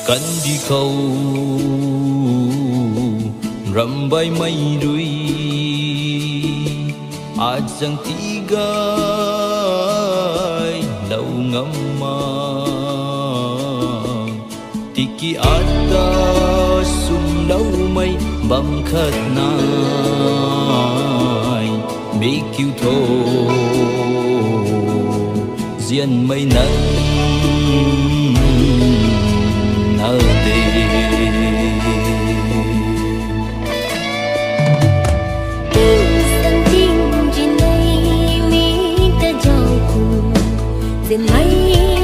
cần đi khâu rầm bay mây đuôi ajang tigai lau ngắm tiki ada sum lau mây băng khát nai mi kêu thô riêng mây nắng nở đê Then